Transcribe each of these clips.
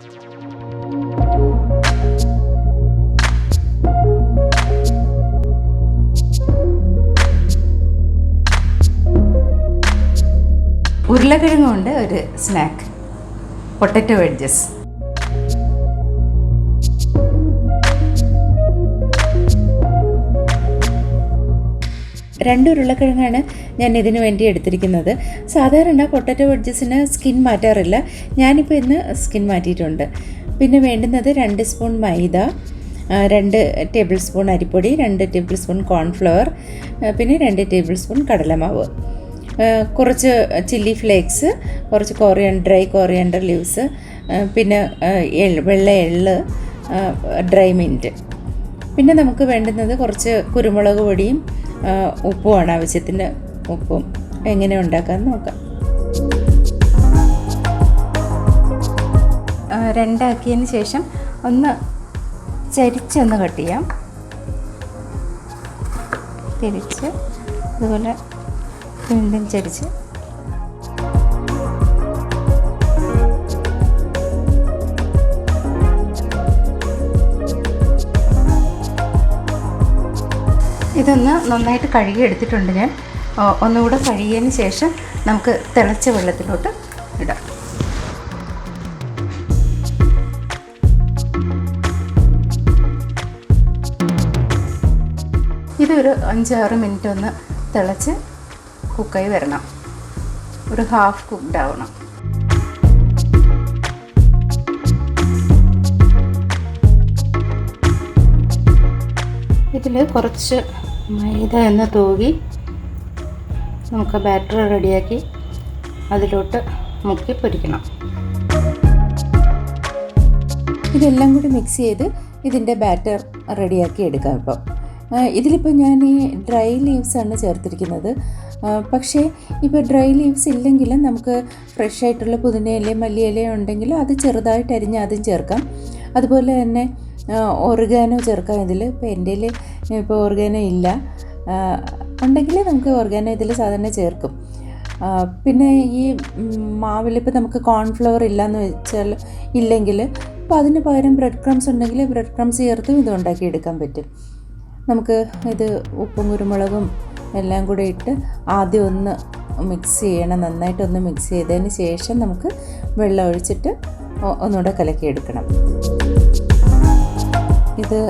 ഉരുളക്കിഴങ്ങ് കൊണ്ട് ഒരു സ്നാക്ക്, പൊട്ടറ്റോ വെഡ്ജസ്. രണ്ട് ഉരുളക്കിഴങ്ങാണ് ഞാൻ ഇതിനു വേണ്ടി എടുത്തിരിക്കുന്നത്. സാധാരണ പൊട്ടറ്റോ വെഡ്ജസിന് സ്കിൻ മാറ്റാറില്ല, ഞാനിപ്പോൾ ഇന്ന് സ്കിൻ മാറ്റിയിട്ടുണ്ട്. പിന്നെ വേണ്ടുന്നത് 2 സ്പൂൺ മൈദ, 2 ടേബിൾ സ്പൂൺ അരിപ്പൊടി, 2 ടേബിൾ സ്പൂൺ കോൺഫ്ലവർ, പിന്നെ 2 ടേബിൾ സ്പൂൺ കടലമാവ്, കുറച്ച് ചില്ലി ഫ്ലേക്സ്, കുറച്ച് ഡ്രൈ കോറിയാണ്ടർ ലീവ്സ്, പിന്നെ വെള്ള എള്ള്, ഡ്രൈ മിൻറ്റ്. പിന്നെ നമുക്ക് വേണ്ടുന്നത് കുറച്ച് കുരുമുളക് പൊടിയും ഉപ്പുമാണ്, ആവശ്യത്തിന് ഉപ്പും. എങ്ങനെ ഉണ്ടാക്കാമെന്ന് നോക്കാം. രണ്ടാക്കിയതിന് ശേഷം ഒന്ന് ചരിച്ചൊന്ന് കട്ട് ചെയ്യാം. തിരിച്ച് അതുപോലെ വീണ്ടും ചരിച്ച് ഇതൊന്ന് നന്നായിട്ട് കഴുകി എടുത്തിട്ടുണ്ട് ഞാൻ. ഒന്നുകൂടെ കഴുകിയതിന് ശേഷം നമുക്ക് തിളച്ച വെള്ളത്തിലോട്ട് ഇടാം. ഇതൊരു 5-6 മിനിറ്റ് ഒന്ന് തിളച്ച് കുക്കായി വരണം. ഒരു ഹാഫ് കുക്ക്ഡ് ആവണം. ഇതിൽ കുറച്ച് മൈദ എന്ന് തൂകി നമുക്ക് ബാറ്റർ റെഡിയാക്കി അതിലോട്ട് മുക്കി പൊരിക്കണം. ഇതെല്ലാം കൂടി മിക്സ് ചെയ്ത് ഇതിൻ്റെ ബാറ്റർ റെഡിയാക്കി എടുക്കാം. ഇതിലിപ്പോൾ ഞാൻ ഈ ഡ്രൈ ലീവ്സാണ് ചേർത്തിരിക്കുന്നത്. പക്ഷേ ഇപ്പോൾ ഡ്രൈ ലീവ്സ് ഇല്ലെങ്കിലും നമുക്ക് ഫ്രഷ് ആയിട്ടുള്ള പുതിനയിലയും മല്ലിയിലയും ഉണ്ടെങ്കിൽ അത് ചെറുതായിട്ട് അരിഞ്ഞ് അതും ചേർക്കാം. അതുപോലെ തന്നെ ഓർഗാനോ ചേർക്കാം ഇതിൽ. ഇപ്പോൾ എൻ്റെ ഇപ്പോൾ ഓർഗാനോ ഇല്ല, ഉണ്ടെങ്കിൽ നമുക്ക് ഓർഗാനോ ഇതിൽ സാധാരണ ചേർക്കും. പിന്നെ ഈ മാവിലിപ്പോൾ നമുക്ക് കോൺഫ്ലവർ ഇല്ലയെന്ന് വെച്ചാൽ ഇല്ലെങ്കിൽ അപ്പോൾ അതിന് പകരം ബ്രെഡ് ക്രംസ് ഉണ്ടെങ്കിൽ ബ്രെഡ് ക്രംസ് ചേർത്തും ഇത് ഉണ്ടാക്കിയെടുക്കാൻ പറ്റും. നമുക്ക് ഇത് ഉപ്പും കുരുമുളകും എല്ലാം കൂടെ ഇട്ട് ആദ്യം ഒന്ന് മിക്സ് ചെയ്യണം. നന്നായിട്ടൊന്ന് മിക്സ് ചെയ്തതിന് ശേഷം നമുക്ക് വെള്ളം ഒഴിച്ചിട്ട് ഒന്നുകൂടെ കലക്കിയെടുക്കണം. ഇത്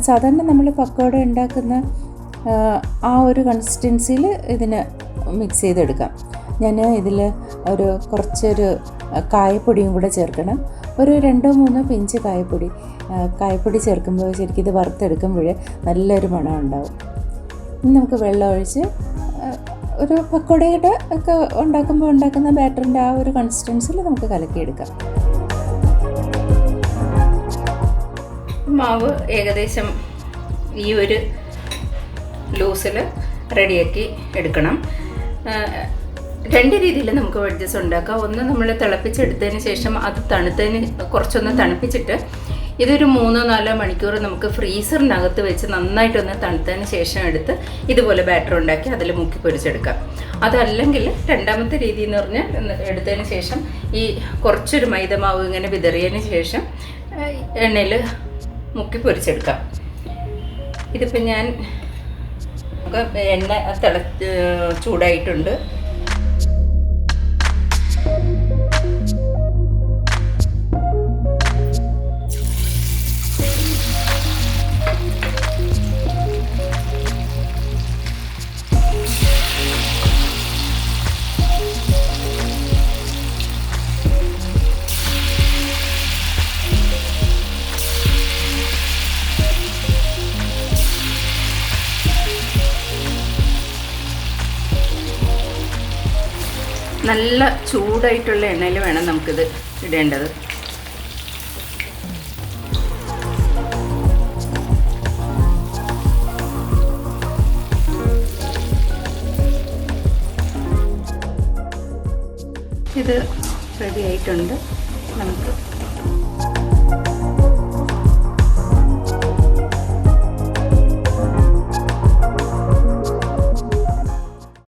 സാധാരണ നമ്മൾ പക്കോട ഉണ്ടാക്കുന്ന ആ ഒരു കൺസിസ്റ്റൻസിയിൽ ഇതിന് മിക്സ് ചെയ്തെടുക്കാം. ഞാൻ ഇതിൽ കുറച്ചൊരു കായപ്പൊടിയും കൂടെ ചേർക്കണം. ഒരു 2-3 പിഞ്ച് കായപ്പൊടി ചേർക്കുമ്പോൾ ശരിക്കും ഇത് വറുത്തെടുക്കുമ്പോൾ നല്ലൊരു മണം ഉണ്ടാവും. ഇനി നമുക്ക് വെള്ളം ഒഴിച്ച് ഒരു പക്കോടയുടെ ഒക്കെ ഉണ്ടാക്കുന്ന ബാറ്ററിൻ്റെ ആ ഒരു കൺസിസ്റ്റൻസിൽ നമുക്ക് കലക്കിയെടുക്കാം. മാവ് ഏകദേശം ഈ ഒരു ലൂസിൽ റെഡിയാക്കി എടുക്കണം. 2 രീതിയിൽ നമുക്ക് വെഡ്ജസ് ഉണ്ടാക്കാം. ഒന്ന് നമ്മൾ തിളപ്പിച്ചെടുത്തതിന് ശേഷം അത് കുറച്ചൊന്ന് തണുപ്പിച്ചിട്ട് ഇതൊരു 3-4 മണിക്കൂർ നമുക്ക് ഫ്രീസറിനകത്ത് വെച്ച് നന്നായിട്ടൊന്ന് തണുത്തതിന് ശേഷം എടുത്ത് ഇതുപോലെ ബാറ്റർ ഉണ്ടാക്കി അതിൽ മുക്കി പൊരിച്ചെടുക്കാം. അതല്ലെങ്കിൽ രണ്ടാമത്തെ രീതി എന്ന് പറഞ്ഞാൽ എടുത്തതിന് ശേഷം ഈ കുറച്ചൊരു മൈദമാവ് ഇങ്ങനെ വിതറിയതിന് ശേഷം എണ്ണയിൽ മുക്കി പൊരിച്ചെടുക്കാം. ഇതിപ്പോൾ ഞാൻ എണ്ണ ചൂടായിട്ടുണ്ട്. നല്ല ചൂടായിട്ടുള്ള എണ്ണയിൽ വേണം നമുക്കിത് ഇടേണ്ടത്. ഇത് റെഡി ആയിട്ടുണ്ട്. നമുക്ക്